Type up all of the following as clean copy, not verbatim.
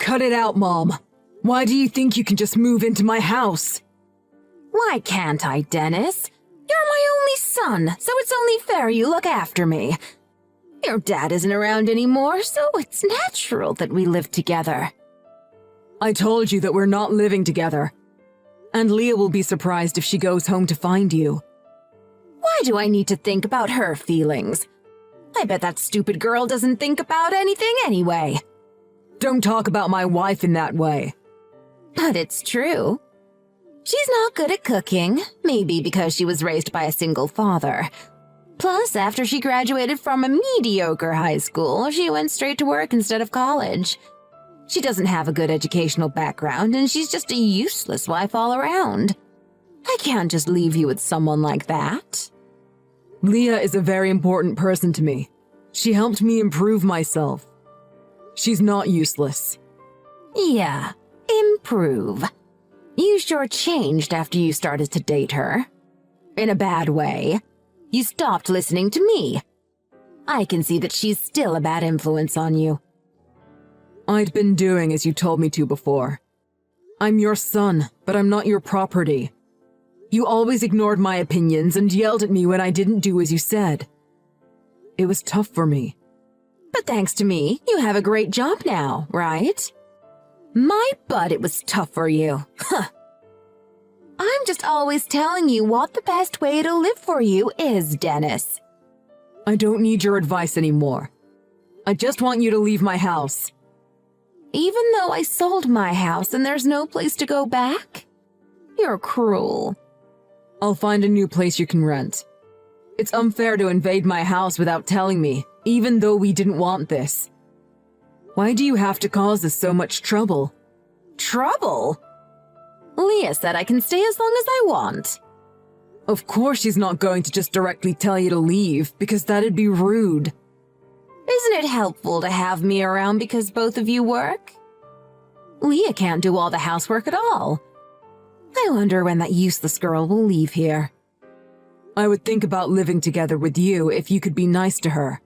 Cut it out, Mom. Why do you think you can just move into my house? Why can't I, Dennis? You're my only son, so it's only fair you look after me. Your dad isn't around anymore, so it's natural that we live together. I told you that we're not living together. And Leah will be surprised if she goes home to find you. Why do I need to think about her feelings? I bet that stupid girl doesn't think about anything anyway. Don't talk about my wife in that way. But it's true. She's not good at cooking, maybe because she was raised by a single father. Plus, after she graduated from a mediocre high school, she went straight to work instead of college. She doesn't have a good educational background, and she's just a useless wife all around. I can't just leave you with someone like that. Leah is a very important person to me. She helped me improve myself. She's not useless. Yeah, improve. You sure changed after you started to date her. In a bad way. You stopped listening to me. I can see that she's still a bad influence on you. I'd been doing as you told me to before. I'm your son, but I'm not your property. You always ignored my opinions and yelled at me when I didn't do as you said. It was tough for me. But thanks to me, you have a great job now, right? My butt, it was tough for you. Huh. I'm just always telling you what the best way to live for you is, Dennis. I don't need your advice anymore. I just want you to leave my house. Even though I sold my house and there's no place to go back? You're cruel. I'll find a new place you can rent. It's unfair to invade my house without telling me, even though we didn't want this. Why do you have to cause us so much trouble? Trouble? Leah said I can stay as long as I want. Of course she's not going to just directly tell you to leave, because that'd be rude. Isn't it helpful to have me around because both of you work? Leah can't do all the housework at all. I wonder when that useless girl will leave here. I would think about living together with you if you could be nice to her.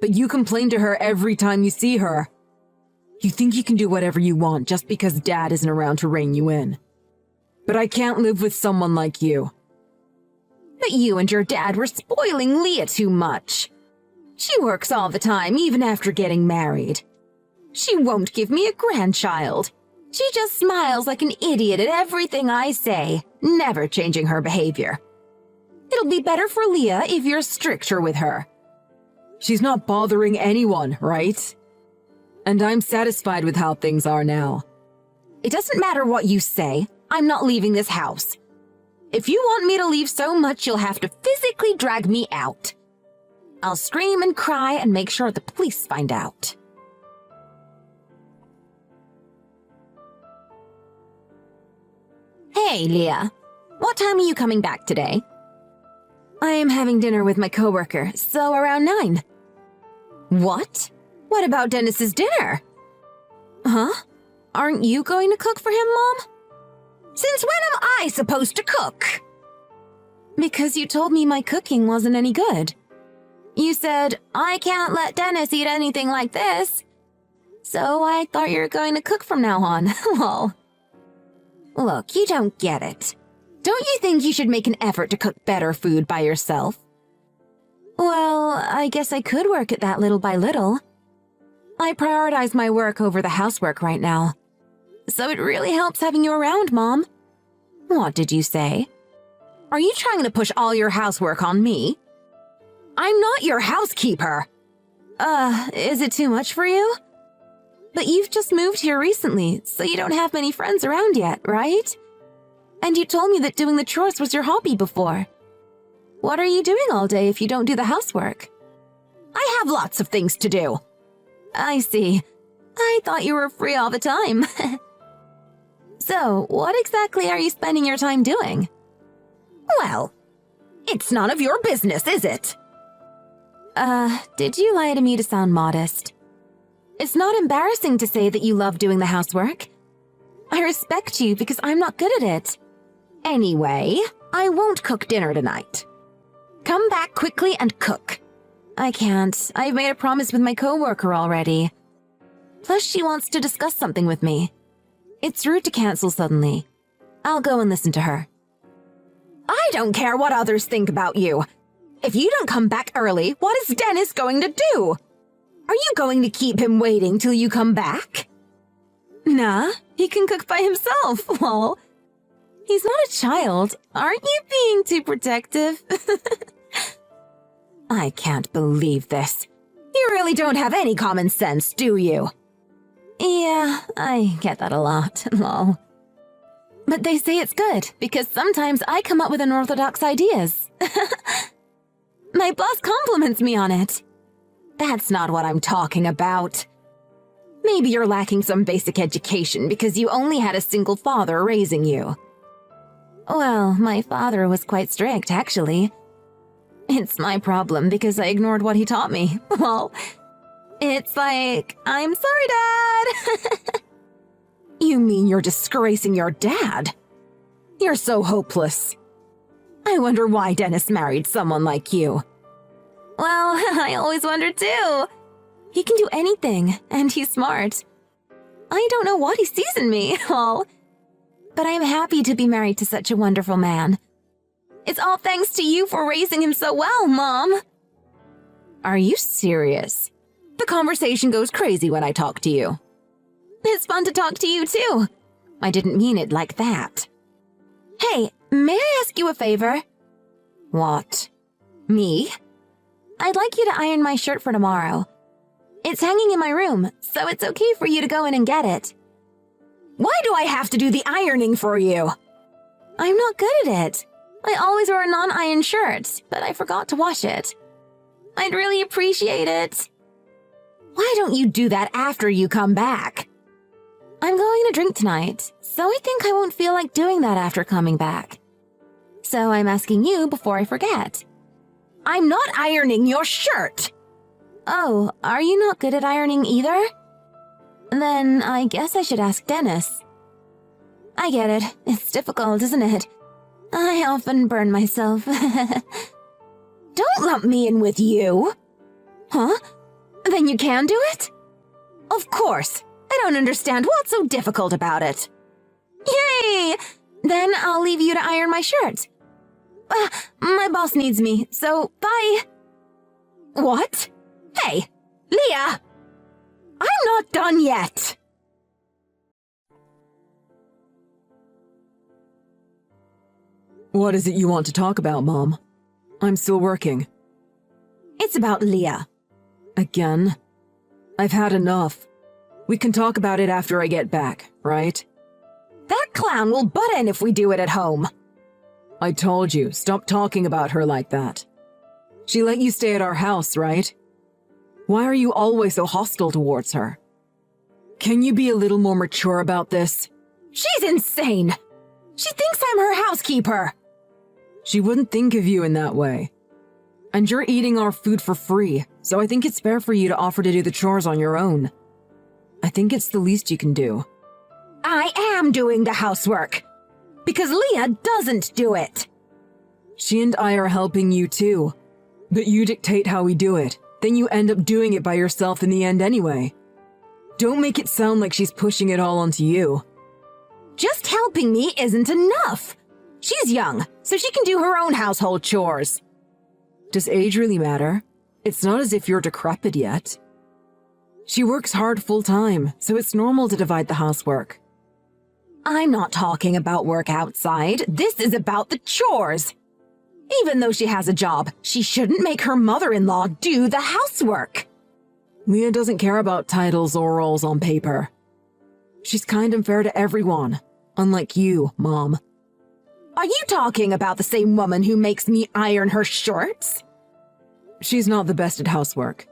But you complain to her every time you see her. You think you can do whatever you want just because Dad isn't around to rein you in. But I can't live with someone like you. But you and your dad were spoiling Leah too much. She works all the time, even after getting married. She won't give me a grandchild. She just smiles like an idiot at everything I say, never changing her behavior. It'll be better for Leah if you're stricter with her. She's not bothering anyone, right? And I'm satisfied with how things are now. It doesn't matter what you say. I'm not leaving this house. If you want me to leave so much, you'll have to physically drag me out. I'll scream and cry and make sure the police find out. Hey, Leah. What time are you coming back today? I am having dinner with my coworker, so around 9. What? What about Dennis's dinner? Huh? Aren't you going to cook for him, Mom? Since when am I supposed to cook? Because you told me my cooking wasn't any good. You said, I can't let Dennis eat anything like this. So I thought you were going to cook from now on. Lol. Look, you don't get it. Don't you think you should make an effort to cook better food by yourself? Well, I guess I could work at that little by little. I prioritize my work over the housework right now. So it really helps having you around, Mom. What did you say? Are you trying to push all your housework on me? I'm not your housekeeper. Is it too much for you? But you've just moved here recently, so you don't have many friends around yet, right? And you told me that doing the chores was your hobby before. What are you doing all day if you don't do the housework? I have lots of things to do. I see. I thought you were free all the time. So, what exactly are you spending your time doing? Well, it's none of your business, is it? Did you lie to me to sound modest? It's not embarrassing to say that you love doing the housework. I respect you because I'm not good at it. Anyway, I won't cook dinner tonight. Come back quickly and cook. I can't. I've made a promise with my coworker already. Plus, she wants to discuss something with me. It's rude to cancel suddenly. I'll go and listen to her. I don't care what others think about you. If you don't come back early, what is Dennis going to do? Are you going to keep him waiting till you come back? Nah, he can cook by himself, lol. He's not a child. Aren't you being too protective? I can't believe this. You really don't have any common sense, do you? Yeah, I get that a lot, lol. But they say it's good, because sometimes I come up with unorthodox ideas. My boss compliments me on it. That's not what I'm talking about. Maybe you're lacking some basic education because you only had a single father raising you. Well, my father was quite strict, actually. It's my problem because I ignored what he taught me. Well, it's like, I'm sorry, Dad. You mean you're disgracing your dad? You're so hopeless. I wonder why Dennis married someone like you. Well, I always wondered too. He can do anything, and he's smart. I don't know what he sees in me, lol. But I'm happy to be married to such a wonderful man. It's all thanks to you for raising him so well, Mom. Are you serious? The conversation goes crazy when I talk to you. It's fun to talk to you, too. I didn't mean it like that. Hey, may I ask you a favor? What? Me? I'd like you to iron my shirt for tomorrow. It's hanging in my room, so it's okay for you to go in and get it. Why do I have to do the ironing for you? I'm not good at it. I always wear a non-iron shirt, but I forgot to wash it. I'd really appreciate it. Why don't you do that after you come back? I'm going to drink tonight, so I think I won't feel like doing that after coming back. So I'm asking you before I forget. I'm not ironing your shirt! Oh, are you not good at ironing either? Then I guess I should ask Dennis. I get it. It's difficult, isn't it? I often burn myself. Don't lump me in with you. Huh? Then you can do it? Of course. I don't understand what's so difficult about it. Yay! Then I'll leave you to iron my shirt. My boss needs me, so bye. What? Hey, Leah! I'm not done yet! What is it you want to talk about, Mom? I'm still working. It's about Leah. Again? I've had enough. We can talk about it after I get back, right? That clown will butt in if we do it at home. I told you, stop talking about her like that. She let you stay at our house, right? Why are you always so hostile towards her? Can you be a little more mature about this? She's insane! She thinks I'm her housekeeper! She wouldn't think of you in that way. And you're eating our food for free, so I think it's fair for you to offer to do the chores on your own. I think it's the least you can do. I am doing the housework! Because Leah doesn't do it! She and I are helping you too. But you dictate how we do it. Then you end up doing it by yourself in the end anyway. Don't make it sound like she's pushing it all onto you. Just helping me isn't enough. She's young, so she can do her own household chores. Does age really matter? It's not as if you're decrepit yet. She works hard full-time, so it's normal to divide the housework. I'm not talking about work outside. This is about the chores. Even though she has a job, she shouldn't make her mother-in-law do the housework. Leah doesn't care about titles or roles on paper. She's kind and fair to everyone, unlike you, Mom. Are you talking about the same woman who makes me iron her shirts? She's not the best at housework.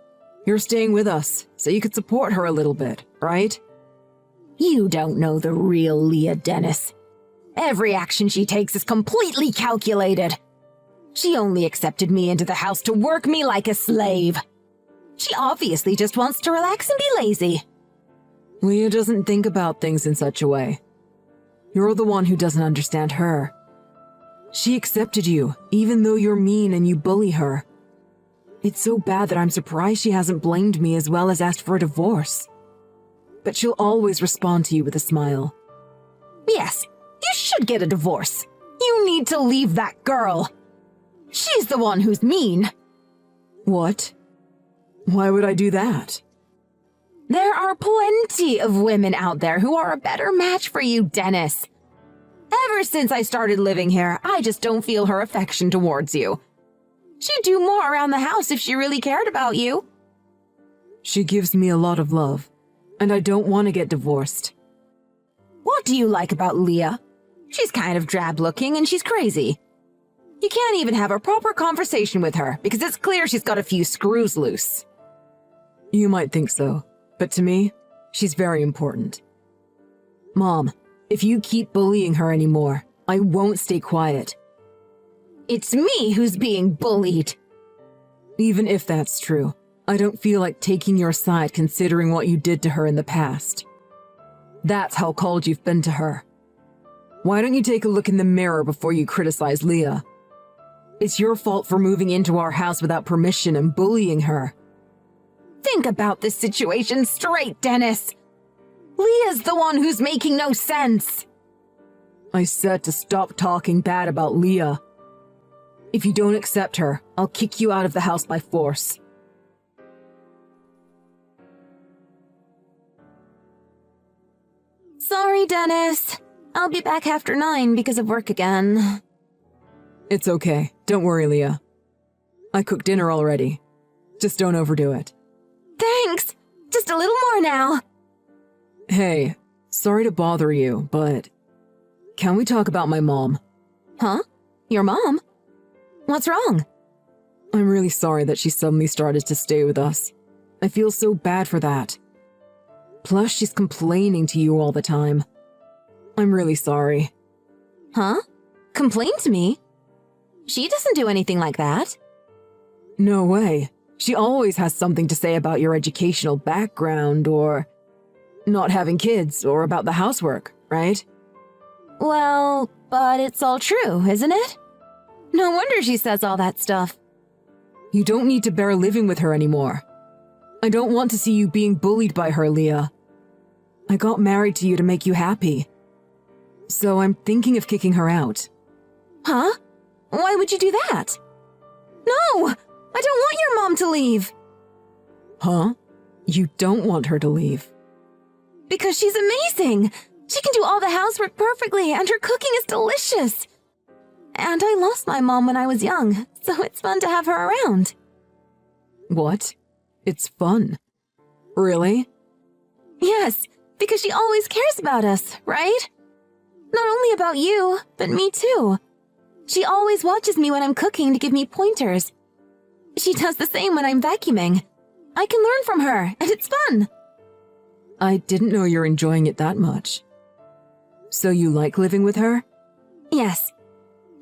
You're staying with us, so you could support her a little bit, right? You don't know the real Leah Dennis. Every action she takes is completely calculated. She only accepted me into the house to work me like a slave. She obviously just wants to relax and be lazy. Leah doesn't think about things in such a way. You're the one who doesn't understand her. She accepted you, even though you're mean and you bully her. It's so bad that I'm surprised she hasn't blamed me as well as asked for a divorce. but she'll always respond to you with a smile. Yes, you should get a divorce. You need to leave that girl. She's the one who's mean. What? Why would I do that? There are plenty of women out there who are a better match for you, Dennis. Ever since I started living here, I just don't feel her affection towards you. She'd do more around the house if she really cared about you. She gives me a lot of love, and I don't want to get divorced. What do you like about Leah? She's kind of drab-looking and she's crazy. You can't even have a proper conversation with her because it's clear she's got a few screws loose. You might think so, but to me, she's very important. Mom, if you keep bullying her anymore, I won't stay quiet. It's me who's being bullied. Even if that's true, I don't feel like taking your side considering what you did to her in the past. That's how cold you've been to her. Why don't you take a look in the mirror before you criticize Leah? It's your fault for moving into our house without permission and bullying her. Think about this situation straight, Dennis. Leah's the one who's making no sense. I said to stop talking bad about Leah. If you don't accept her, I'll kick you out of the house by force. Sorry, Dennis. I'll be back after 9 because of work again. It's okay. Don't worry, Leah. I cooked dinner already. Just don't overdo it. Thanks. Just a little more now. Hey, sorry to bother you, but can we talk about my mom? Huh? Your mom? What's wrong? I'm really sorry that she suddenly started to stay with us. I feel so bad for that. Plus, she's complaining to you all the time. I'm really sorry. Huh? Complain to me? She doesn't do anything like that. No way. She always has something to say about your educational background or not having kids or about the housework, right? Well, but it's all true, isn't it? No wonder she says all that stuff. You don't need to bear living with her anymore. I don't want to see you being bullied by her, Leah. I got married to you to make you happy. So I'm thinking of kicking her out. Huh? Why would you do that? No! I don't want your mom to leave. Huh? You don't want her to leave? Because she's amazing. She can do all the housework perfectly, and her cooking is delicious. And I lost my mom when I was young, so it's fun to have her around. What? It's fun. Really? Yes, because she always cares about us, right? Not only about you, but me too. She always watches me when I'm cooking to give me pointers. She does the same when I'm vacuuming. I can learn from her, and it's fun. I didn't know you're enjoying it that much. So you like living with her? Yes.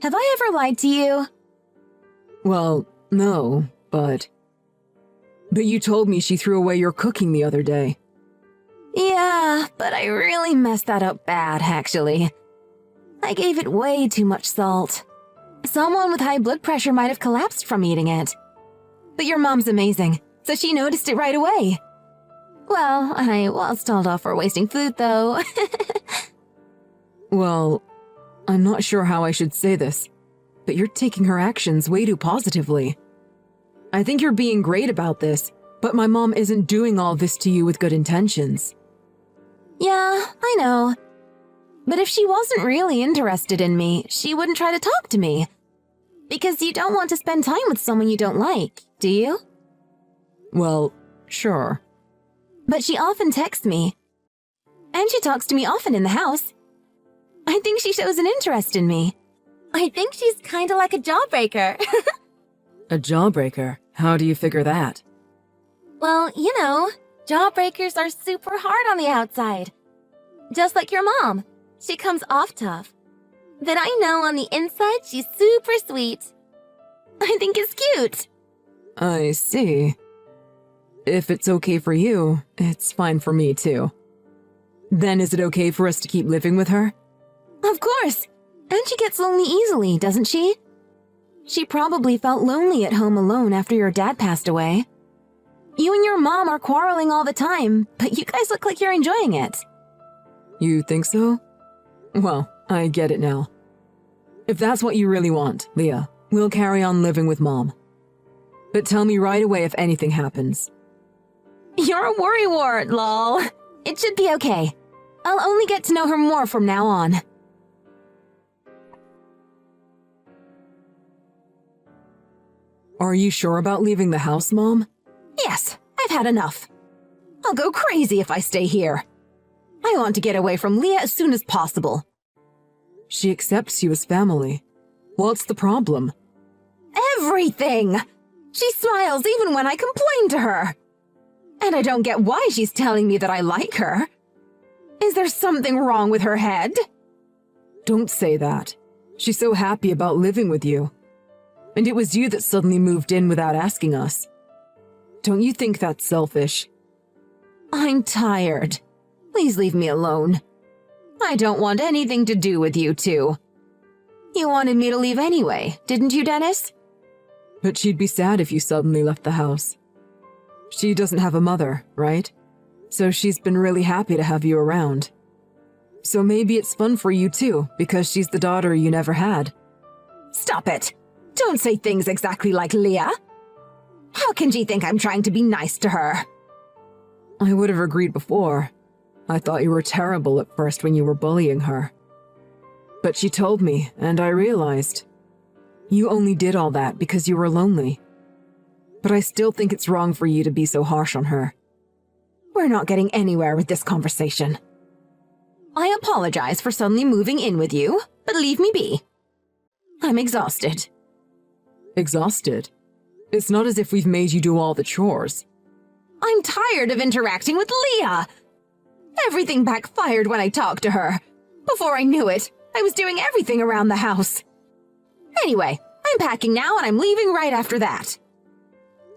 Have I ever lied to you? Well, no, but you told me she threw away your cooking the other day. Yeah, but I really messed that up bad, actually. I gave it way too much salt. Someone with high blood pressure might have collapsed from eating it. But your mom's amazing, so she noticed it right away. Well, I was told off for wasting food, though. Well, I'm not sure how I should say this, but you're taking her actions way too positively. I think you're being great about this, but my mom isn't doing all this to you with good intentions. Yeah, I know. But if she wasn't really interested in me, she wouldn't try to talk to me. Because you don't want to spend time with someone you don't like, do you? Well, sure. But she often texts me. And she talks to me often in the house. I think she shows an interest in me. I think she's kind of like a jawbreaker. A jawbreaker? How do you figure that? Well, you know, jawbreakers are super hard on the outside. Just like your mom. She comes off tough. But I know on the inside she's super sweet. I think it's cute. I see. If it's okay for you, it's fine for me too. Then is it okay for us to keep living with her? Of course. And she gets lonely easily, doesn't she? She probably felt lonely at home alone after your dad passed away. You and your mom are quarreling all the time, but you guys look like you're enjoying it. You think so? Well, I get it now. If that's what you really want, Leah, we'll carry on living with Mom. But tell me right away if anything happens. You're a worrywart, lol. It should be okay. I'll only get to know her more from now on. Are you sure about leaving the house, Mom? Yes, I've had enough. I'll go crazy if I stay here. I want to get away from Leah as soon as possible. She accepts you as family. What's the problem? Everything! She smiles even when I complain to her. And I don't get why she's telling me that I like her. Is there something wrong with her head? Don't say that. She's so happy about living with you. And it was you that suddenly moved in without asking us. Don't you think that's selfish? I'm tired. Please leave me alone. I don't want anything to do with you two. You wanted me to leave anyway, didn't you, Dennis? But she'd be sad if you suddenly left the house. She doesn't have a mother, right? So she's been really happy to have you around. So maybe it's fun for you too, because she's the daughter you never had. Stop it! Don't say things exactly like Leah. How can she think I'm trying to be nice to her? I would have agreed before. I thought you were terrible at first when you were bullying her. But she told me, and I realized. You only did all that because you were lonely. But I still think it's wrong for you to be so harsh on her. We're not getting anywhere with this conversation. I apologize for suddenly moving in with you, but leave me be. I'm exhausted. Exhausted? It's not as if we've made you do all the chores. I'm tired of interacting with Leah. Everything backfired when I talked to her. Before I knew it, I was doing everything around the house. Anyway, I'm packing now and I'm leaving right after that.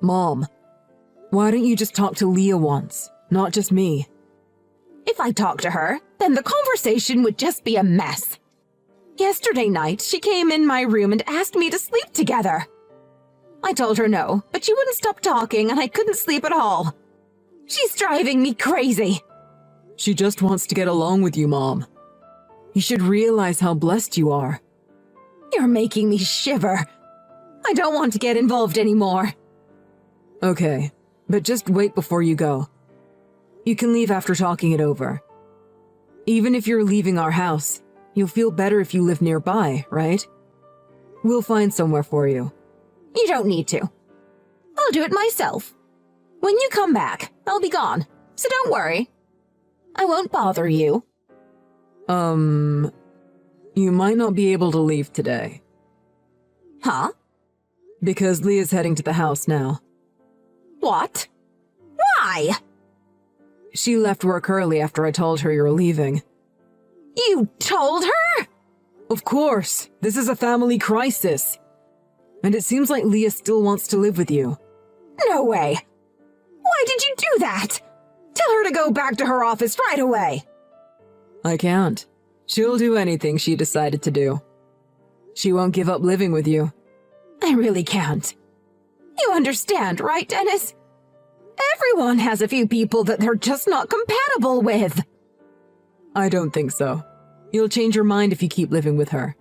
Mom, why don't you just talk to Leah once, not just me? If I talked to her, then the conversation would just be a mess. Yesterday night, she came in my room and asked me to sleep together. I told her no, but she wouldn't stop talking and I couldn't sleep at all. She's driving me crazy. She just wants to get along with you, Mom. You should realize how blessed you are. You're making me shiver. I don't want to get involved anymore. Okay, but just wait before you go. You can leave after talking it over. Even if you're leaving our house, you'll feel better if you live nearby, right? We'll find somewhere for you. You don't need to. I'll do it myself. When you come back, I'll be gone, so don't worry. I won't bother you. You might not be able to leave today. Huh? Because Leah's heading to the house now. What? Why? She left work early after I told her you were leaving. You told her? Of course! This is a family crisis! And it seems like Leah still wants to live with you. No way! Why did you do that? Tell her to go back to her office right away! I can't. She'll do anything she decided to do. She won't give up living with you. I really can't. You understand, right, Dennis? Everyone has a few people that they're just not compatible with. I don't think so. You'll change your mind if you keep living with her.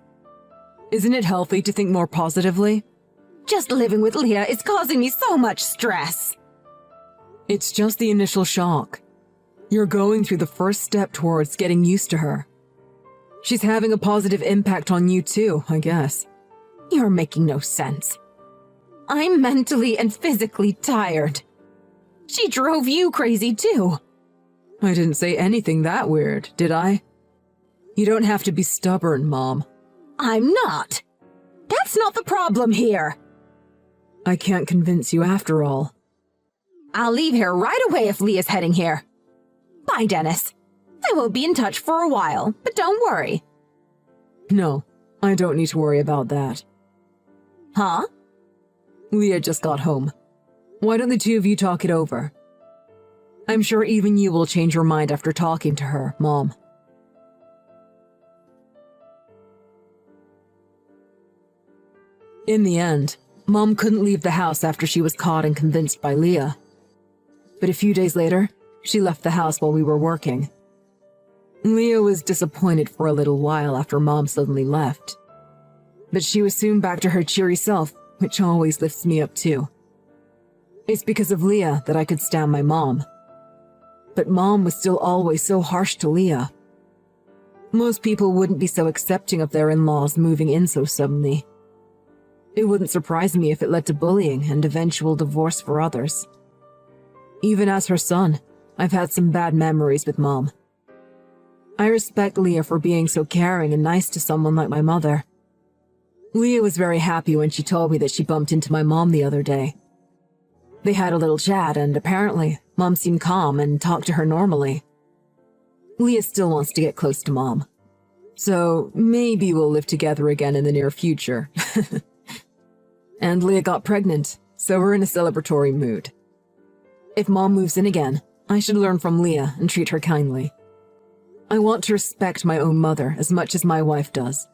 Isn't it healthy to think more positively? Just living with Leah is causing me so much stress. It's just the initial shock. You're going through the first step towards getting used to her. She's having a positive impact on you too, I guess. You're making no sense. I'm mentally and physically tired. She drove you crazy too. I didn't say anything that weird, did I? You don't have to be stubborn, Mom. I'm not. That's not the problem here. I can't convince you after all. I'll leave here right away if Leah's heading here. Bye, Dennis. I won't be in touch for a while, but don't worry. No, I don't need to worry about that. Huh? Leah just got home. Why don't the two of you talk it over? I'm sure even you will change your mind after talking to her, Mom. In the end, Mom couldn't leave the house after she was caught and convinced by Leah. But a few days later, she left the house while we were working. Leah was disappointed for a little while after Mom suddenly left. But she was soon back to her cheery self, which always lifts me up too. It's because of Leah that I could stand my mom. But Mom was still always so harsh to Leah. Most people wouldn't be so accepting of their in-laws moving in so suddenly. It wouldn't surprise me if it led to bullying and eventual divorce for others. Even as her son, I've had some bad memories with Mom. I respect Leah for being so caring and nice to someone like my mother. Leah was very happy when she told me that she bumped into my mom the other day. They had a little chat, and apparently, Mom seemed calm and talked to her normally. Leah still wants to get close to Mom. So maybe we'll live together again in the near future. And Leah got pregnant, so we're in a celebratory mood. If Mom moves in again, I should learn from Leah and treat her kindly. I want to respect my own mother as much as my wife does.